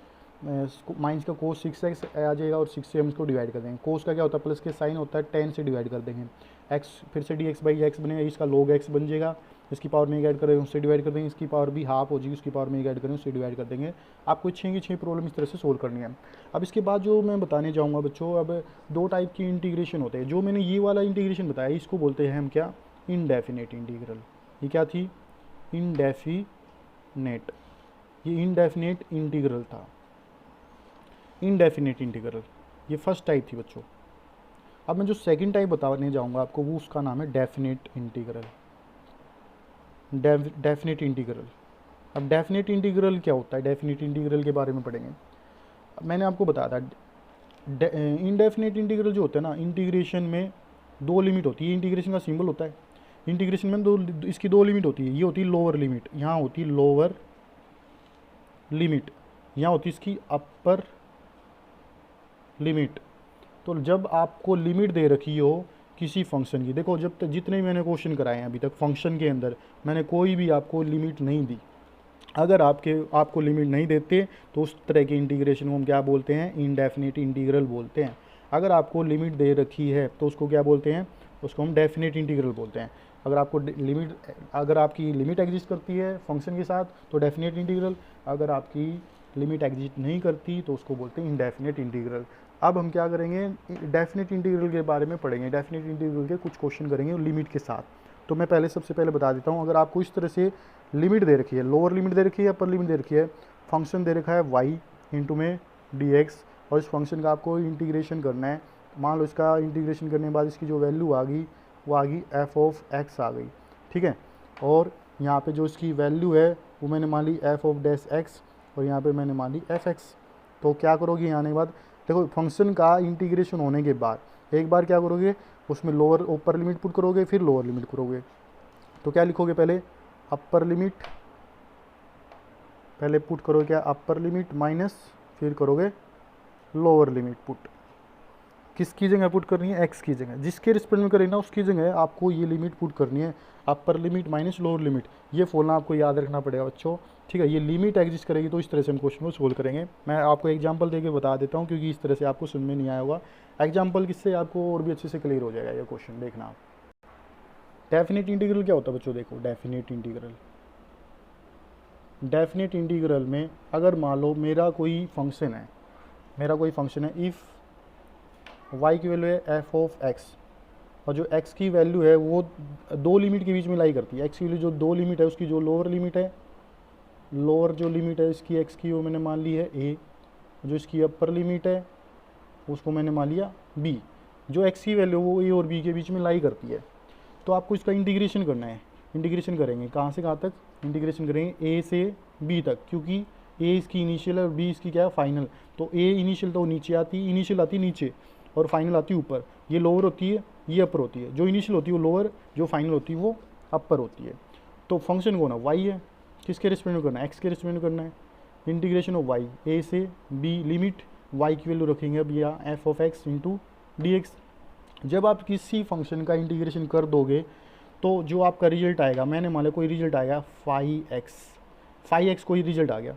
माइनस का कोस 6x आ जाएगा और 6 से हम इसको डिवाइड कर देंगे। कोस का क्या होता है, प्लस के साइन होता है, 10 से डिवाइड कर देंगे, x फिर से dx/x बनेगा, इसका log x बन जाएगा, इसकी पावर में ऐड करेंगे उससे डिवाइड कर देंगे, इसकी पावर भी हाफ हो जाएगी, उसकी पावर में ऐड करेंगे उससे डिवाइड कर देंगे। आपको 6 की 6 प्रॉब्लम इस तरह से सोल्व करनी है। अब इसके बाद जो मैं बताने जाऊँगा बच्चों, अब 2 टाइप की इंटीग्रेशन होते हैं। जो मैंने ये वाला इंटीग्रेशन बताया इसको बोलते हैं हम क्या, इनडेफिनेट इंटीग्रल। ये क्या थी, इनडेफिनेट, ये इनडेफिनेट इंटीग्रल था, इनडेफिनेट इंटीग्रल, ये फर्स्ट टाइप थी बच्चों। अब मैं जो सेकंड टाइप बताने जाऊंगा आपको, वो उसका नाम है डेफिनेट इंटीग्रल। डेफिनेट इंटीग्रल, अब डेफिनेट इंटीग्रल क्या होता है, डेफिनेट इंटीग्रल के बारे में पढ़ेंगे। मैंने आपको बताया था इनडेफिनेट इंटीग्रल जो होता है ना, इंटीग्रेशन में 2 लिमिट होती है, इंटीग्रेशन का सिंबल होता है, इंटीग्रेशन में इसकी 2 लिमिट होती है, ये होती है लोअर लिमिट, यहाँ होती है लोअर लिमिट, यहाँ होती है इसकी अपर लिमिट। तो जब आपको लिमिट दे रखी हो किसी फंक्शन की, देखो जब तक जितने भी मैंने क्वेश्चन कराए हैं अभी तक फंक्शन के अंदर, मैंने कोई भी आपको लिमिट नहीं दी। अगर आपको लिमिट नहीं देते तो उस तरह के इंटीग्रेशन को हम क्या बोलते हैं, इनडेफिनेट इंटीग्रल बोलते हैं। अगर आपको लिमिट दे रखी है तो उसको क्या बोलते हैं, उसको हम डेफिनेट इंटीग्रल बोलते हैं। अगर आपकी लिमिट एग्जिस्ट करती है फंक्शन के साथ तो डेफिनेट इंटीग्रल, अगर आपकी लिमिट एग्जिस्ट नहीं करती तो उसको बोलते हैं इनडेफिनेट इंटीग्रल। अब हम क्या करेंगे, डेफिनेट इंटीग्रल के बारे में पढ़ेंगे, डेफिनेट इंटीग्रल के कुछ क्वेश्चन करेंगे लिमिट के साथ। तो मैं सबसे पहले बता देता हूँ, अगर आपको इस तरह से लिमिट दे रखी है, लोअर लिमिट दे रखी है, अपर लिमिट दे रखी है, फंक्शन दे रखा है y इंटू में dx, और इस फंक्शन का आपको इंटीग्रेशन करना है। मान लो इसका इंटीग्रेशन करने के बाद इसकी जो वैल्यू आ गई वो आ गई f ऑफ x आ गई, ठीक है। और यहाँ पे जो इसकी वैल्यू है वो मैंने मान ली f ऑफ डैश x, और यहाँ पे मैंने मान ली fx। तो क्या करोगे यहाँ आने के बाद, देखो फंक्शन का इंटीग्रेशन होने के बाद एक बार क्या करोगे, उसमें लोअर ऊपर लिमिट पुट करोगे, फिर लोअर लिमिट करोगे। तो क्या लिखोगे, पहले अपर लिमिट, पहले पुट करोगे क्या, अपर लिमिट माइनस, फिर करोगे लोअर लिमिट पुट। किसकी जगह पुट करनी है, एक्स की जगह, जिसके रिस्पेक्ट में करेंगे ना उसकी जगह आपको ये लिमिट पुट करनी है, upper limit minus lower limit. ये फॉर्मूला आपको याद रखना पड़ेगा बच्चों, ठीक है। ये लिमिट एग्जिस्ट करेगी तो इस तरह से हम क्वेश्चन को सोल्व करेंगे। मैं आपको एग्जांपल देके बता देता हूँ, क्योंकि इस तरह से आपको समझ में नहीं आया होगा। एग्जांपल किससे आपको और भी अच्छे से क्लियर हो जाएगा ये क्वेश्चन, देखना आप। डेफिनेट इंटीग्रल क्या होता है बच्चों, देखो डेफिनेट इंटीग्रल, डेफिनेट इंटीग्रल में अगर मान लो मेरा कोई फंक्शन है, इफ़ y की वैल्यू है एफ ऑफ एक्स, और जो x की वैल्यू है वो दो लिमिट के बीच में लाई करती है। x की वैल्यू जो दो लिमिट है उसकी जो लोअर लिमिट है, लोअर जो लिमिट है इसकी x की वो मैंने मान ली है a, जो इसकी अपर लिमिट है उसको मैंने मान लिया b। जो x की वैल्यू वो a और b के बीच में लाई करती है। तो आपको इसका इंटीग्रेशन करना है। इंटीग्रेशन करेंगे कहाँ से कहाँ तक, इंटीग्रेशन करेंगे a से b तक, क्योंकि a इसकी इनिशियल है और b इसकी क्या है, फाइनल। तो a इनिशियल तो नीचे आती, इनिशियल आती नीचे और फाइनल आती ऊपर। ये लोअर होती है, ये अपर होती है। जो इनिशियल होती है वो लोअर, जो फाइनल होती है वो अपर होती है। तो फंक्शन को ना y है, किसके रिस्पेक्ट में करना है, x के रिस्पेक्ट में करना है। इंटीग्रेशन ऑफ y, a से b लिमिट y की वैल्यू रखेंगे अब या F of x into d x. जब आप किसी फंक्शन का इंटीग्रेशन कर दोगे तो जो आपका रिजल्ट आएगा, मैंने मान लिया कोई रिजल्ट आएगा 5x कोई रिजल्ट आ गया,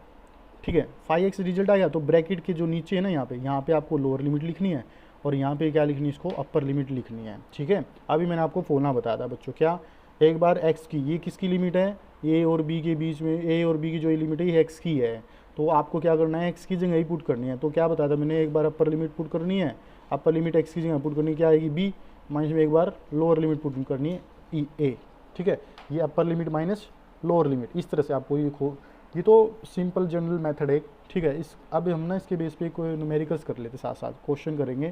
ठीक है। 5x रिजल्ट आ गया तो ब्रैकेट के जो नीचे है ना, यहाँ पे आपको लोअर लिमिट लिखनी है और यहाँ पे क्या लिखनी है, इसको अपर लिमिट लिखनी है, ठीक है। अभी मैंने आपको फॉर्मूला बताया था बच्चों, क्या, एक बार x की, ये किसकी लिमिट है, a और b के बीच में, a और b की जो लिमिट है ये x की है। तो आपको क्या करना है, x की जगह ही पुट करनी है। तो क्या बताया था मैंने, एक बार अपर लिमिट पुट करनी है, अपर लिमिट x की जगह पुट करनी है, क्या आएगी b, माइनस में एक बार लोअर लिमिट पुट करनी है a, ठीक है। ये upper limit minus lower limit, इस तरह से आपको ये तो सिंपल जनरल मेथड है, ठीक है। इस अब हम ना इसके बेस पे कोई न्यूमेरिकल्स कर लेते, साथ साथ क्वेश्चन करेंगे।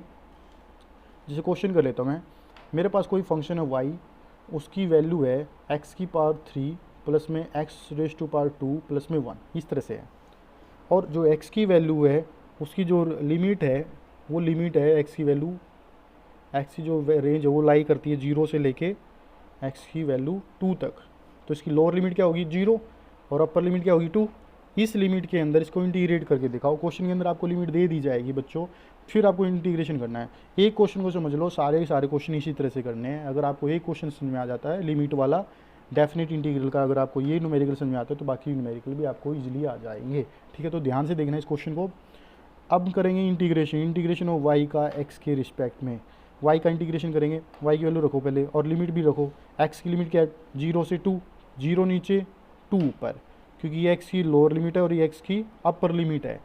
जैसे क्वेश्चन कर लेता हूँ मैं, मेरे पास कोई फंक्शन है y, उसकी वैल्यू है x की पावर 3 प्लस में x raise to power 2 plus में 1, इस तरह से है। और जो x की वैल्यू है उसकी जो लिमिट है वो लिमिट है x की वैल्यू, x की जो रेंज है वो लाई करती है 0 से लेके x की वैल्यू 2 तक। तो इसकी लोअर लिमिट क्या होगी 0 और अपर लिमिट क्या होगी 2। इस लिमिट के अंदर इसको इंटीग्रेट करके दिखाओ। क्वेश्चन के अंदर आपको लिमिट दे दी जाएगी बच्चों, फिर आपको इंटीग्रेशन करना है। एक क्वेश्चन को समझ लो, सारे क्वेश्चन इसी तरह से करने हैं। अगर आपको एक क्वेश्चन समझ में आ जाता है लिमिट वाला डेफिनेट इंटीग्रल का, अगर आपको ये न्यूमेरिकल समझ में आता है तो बाकी न्यूमेरिकल भी आपको इजीली आ जाएंगे, ठीक है। तो ध्यान से देखना इस क्वेश्चन को। अब करेंगे इंटीग्रेशन ऑफ y का x के रिस्पेक्ट में। y का इंटीग्रेशन करेंगे, y की वैल्यू रखो पहले और लिमिट भी रखो। x की लिमिट क्या है 0 से 2, 0 नीचे 2 ऊपर, क्योंकि ये x की लोअर लिमिट है और ये x की अपर लिमिट है।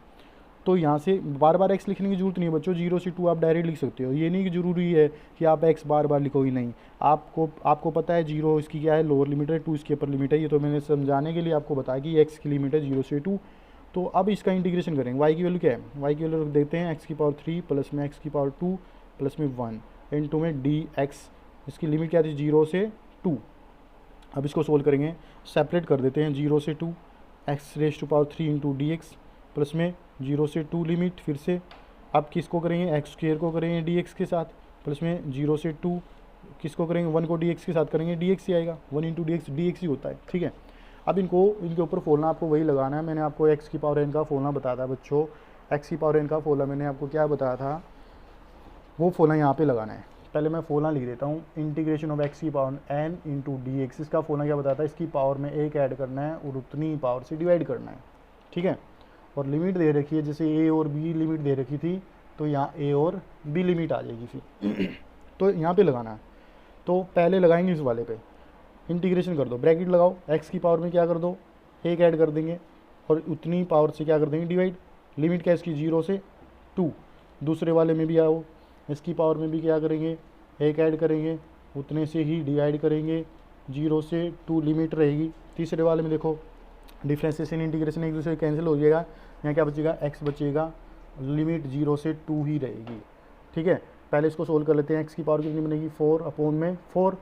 तो यहाँ से बार बार x लिखने की जरूरत नहीं है बच्चों, 0 से 2 आप डायरेक्ट लिख सकते हो। ये नहीं कि जरूरी है कि आप x बार बार लिखोगे, नहीं। आपको पता है 0 इसकी क्या है लोअर लिमिट है, 2 इसकी अपर लिमिट है। ये तो मैंने समझाने के लिए आपको बताया कि x की लिमिट है 0 से 2। तो अब इसका इंटीग्रेशन करेंगे। y की वैल्यू क्या है, y की वैल्यू रख देते हैं x की पावर 3 प्लस में x की पावर 2 प्लस में 1 इंटू में dx। इसकी लिमिट क्या थी 0 से 2। अब इसको सोल्व करेंगे, सेपरेट कर देते हैं 0 से 2, x raise to power 3 into d x plus में 0 से 2 लिमिट फिर से। अब किसको करेंगे, एक्स स्क्वेयर को करेंगे dx के साथ, प्लस में 0 से 2 किसको करेंगे 1 को dx के साथ करेंगे, dx ही आएगा, 1 इंटू dx ही होता है, ठीक है। अब इनके ऊपर फॉर्मूला आपको वही लगाना है। मैंने आपको x की पावर n का फॉर्मूला बताया था बच्चों, x की पावर n का फॉर्मूला मैंने आपको क्या बताया था, वो फॉर्मूला यहाँ पे लगाना है। पहले मैं फॉर्मूला लिख देता हूँ, इंटीग्रेशन ऑफ x की power n into d x. इसका फॉर्मूला क्या बताता है, इसकी पावर में एक ऐड करना है और उतनी पावर से डिवाइड करना है, ठीक है। और लिमिट दे रखी है, जैसे a और b लिमिट दे रखी थी तो यहाँ a और b लिमिट आ जाएगी फिर तो यहाँ पे लगाना है। तो पहले लगाएंगे इस वाले पे, इंटीग्रेशन कर दो, ब्रैकेट लगाओ, x की पावर में क्या कर दो एक ऐड कर देंगे और उतनी पावर से क्या कर देंगे डिवाइड। लिमिट क्या इसकी 0 से 2। दूसरे वाले में भी आओ, इसकी पावर में भी क्या करेंगे एक ऐड करेंगे, उतने से ही डिवाइड करेंगे, 0 से 2 लिमिट रहेगी। तीसरे वाले में देखो डिफ्रेंसिएशन इंटीग्रेशन एक दूसरे कैंसिल हो जाएगा, यहाँ क्या बचेगा x बचेगा, लिमिट 0 से 2 ही रहेगी, ठीक है। पहले इसको सोल्व कर लेते हैं, x की पावर कितनी बनेगी 4 अपॉन में 4,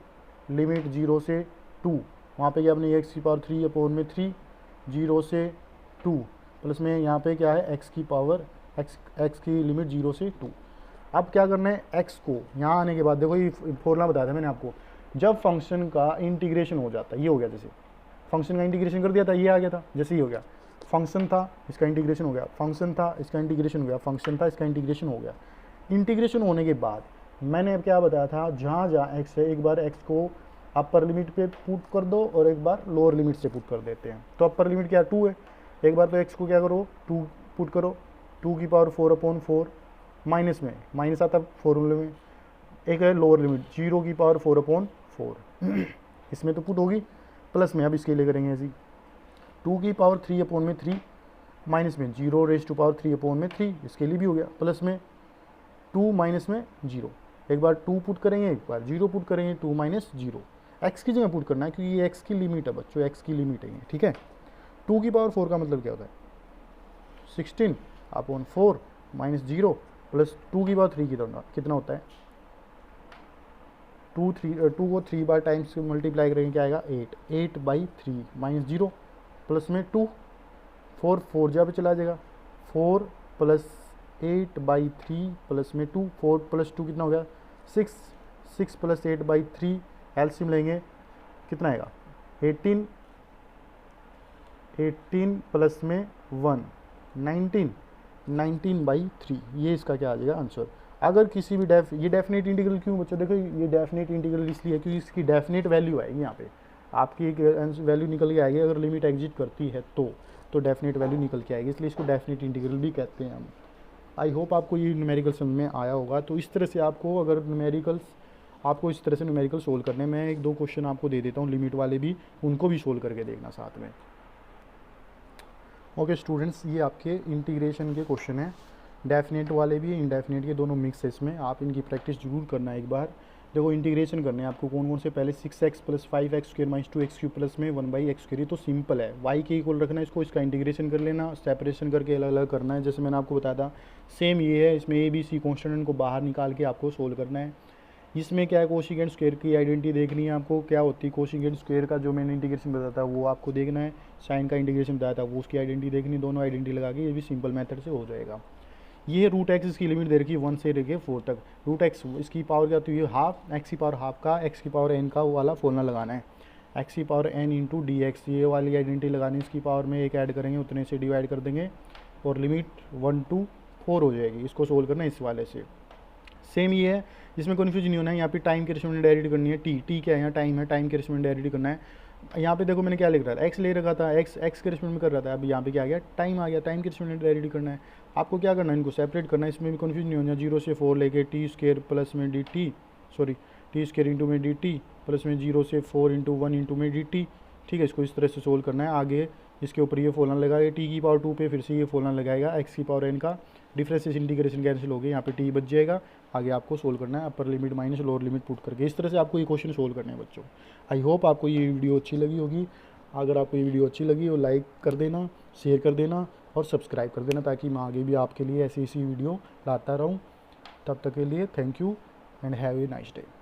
लिमिट 0 से 2, वहाँ पे क्या बनेगी x की पावर 3 अपॉन में 3, 0 से 2 प्लस में यहाँ पे क्या है x की पावर x की लिमिट 0 से 2। अब क्या करना है, x को यहाँ आने के बाद देखो ये फॉर्मूला बताया था मैंने आपको, जब फंक्शन का इंटीग्रेशन हो जाता है, ये हो गया, जैसे फंक्शन का इंटीग्रेशन कर दिया था, ये आ गया था, जैसे ही हो गया, फंक्शन था इसका इंटीग्रेशन हो गया, फंक्शन था इसका इंटीग्रेशन हो गया, फंक्शन था इसका इंटीग्रेशन हो गया। इंटीग्रेशन होने के बाद मैंने अब क्या बताया था, जहाँ जहाँ x है एक बार x को अपर लिमिट पे पुट कर दो और एक बार लोअर लिमिट से पुट कर देते हैं। तो अपर लिमिट क्या 2 है, एक बार तो x को क्या करो 2 पुट करो, 2 की पावर 4/4 माइनस में माइनस आता फॉर्मूले में, एक है लोअर लिमिट 0 की पावर 4/4 इसमें तो पुट होगी, प्लस में अब इसके लिए करेंगे ऐसी 2 की पावर 3/3 माइनस में 0 रेज टू पावर 3/3, इसके लिए भी हो गया, प्लस में 2 माइनस में 0, एक बार 2 पुट करेंगे एक बार 0 पुट करेंगे, 2 माइनस 0, x की जगह पुट करना है क्योंकि ये x की लिमिट है बच्चों, x की लिमिट है ये, ठीक है। 2 की पावर 4 का मतलब क्या होता है 16/4 माइनस 0 प्लस 2 की पावर 3 कितना होता है 2 को 3 बार टाइम्स मल्टीप्लाई करेंगे क्या आएगा 8/3 माइनस 0 प्लस में 2 4 जहाँ पे चला जाएगा 4 प्लस 8/3 प्लस में 2 4 प्लस 2 कितना हो गया 6 प्लस 8/3 एलसीएम लेंगे कितना आएगा 18 प्लस में 1 19/3, ये इसका क्या आ जाएगा आंसर। अगर किसी भी ये डेफिनेट इंटीग्रल क्यों बच्चों, देखो ये डेफिनेट इंटीग्रल इसलिए है क्योंकि इसकी डेफिनेट वैल्यू आएगी, यहाँ पे आपकी एक वैल्यू निकल के आएगी, अगर लिमिट एग्जिस्ट करती है तो डेफिनेट वैल्यू निकल के आएगी, इसलिए इसको डेफिनेट इंटीग्रल भी कहते हैं हम। आई होप आपको ये न्यूमेरिकल समझ में आया होगा। तो इस तरह से आपको अगर आपको इस तरह से न्यूमेरिकल सोल्व करने में, एक दो क्वेश्चन आपको दे देता हूँ लिमिट वाले भी, उनको भी सोल्व करके देखना साथ में। ओके स्टूडेंट्स, ये आपके इंटीग्रेशन के क्वेश्चन हैं, डेफिनेट वाले भी इंडेफिनेट के दोनों मिक्स है इसमें, आप इनकी प्रैक्टिस जरूर करना एक बार। देखो इंटीग्रेशन करने हैं आपको कौन कौन से, पहले 6x plus 5x² minus 2x³ plus में 1/x², तो सिंपल है, y के इक्वल रखना है इसको, इसका इंटीग्रेशन कर लेना, सेपरेशन करके अलग अलग करना है, जैसे मैंने आपको बताया था सेम ये है, इसमें ABC कॉन्स्टेंट को बाहर निकाल के आपको सोल्व करना है। इसमें क्या है, कोशिकेंट स्क्वायर की आइडेंटिटी देखनी है आपको, क्या होती है कोशिकेंट स्क्वायर का, जो मैंने इंटीग्रेशन बताया था वो आपको देखना है, साइन का इंटीग्रेशन बताया था वो उसकी आइडेंटिटी देखनी, दोनों आइडेंटिटी लगा के ये भी सिंपल मेथड से हो जाएगा। ये √x इसकी लिमिट दे रखी है 1 से लेके 4 तक, √x इसकी पावर क्या होती है हाफ, x की पावर हाफ का x की पावर n का वो वाला फॉर्मूला लगाना है, x की पावर n इंटू dx, ये वाली आइडेंटिटी लगानी है, इसकी पावर में एक ऐड करेंगे उतने से डिवाइड कर देंगे और लिमिट 1 to 4 हो जाएगी, इसको सोल्व करना है इस वाले से। सेम ये है, इसमें कन्फ्यूजन नहीं होना है, यहाँ पे टाइम के रिस्पेक्ट में डेरिवेटिव करनी है, टी क्या है यहाँ टाइम है, टाइम के रिस्पेक्ट में डेरिवेटिव करना है। यहाँ पे देखो मैंने क्या लिख रहा था, x ले रखा था, x के रिस्पेक्ट में कर रहा था, अब यहाँ पे क्या आ गया टाइम आ गया, टाइम के रिस्पेक्ट में डेरिवेटिव करना है। आपको क्या करना है, इनको सेपरेट करना है, इसमें भी कन्फ्यूजन नहीं होना, 0 से 4 लेके t² प्लस में dt, सॉरी t² इंटू में dt प्लस में 0 से 4 इंटू 1 इंटू में dt, ठीक है। इसको इस तरह से सोल्व करना है। आगे इसके ऊपर ये फॉर्मूला लगाएगा, t की पावर 2 पे फिर से ये फॉर्मूला लगाएगा, x की पावर n का डिफरेंशिएशन इंटीग्रेशन कैंसिल हो गया, यहाँ पे t बच जाएगा। आगे आपको सोल्व करना है upper limit minus lower limit put करके, इस तरह से आपको ये क्वेश्चन सोल्व करने हैं बच्चों। आई होप आपको ये वीडियो अच्छी लगी होगी, अगर आपको ये वीडियो अच्छी लगी हो लाइक कर देना, शेयर कर देना और सब्सक्राइब कर देना, ताकि मैं आगे भी आपके लिए ऐसी वीडियो लाता रहूँ। तब तक के लिए thank you and have a nice day.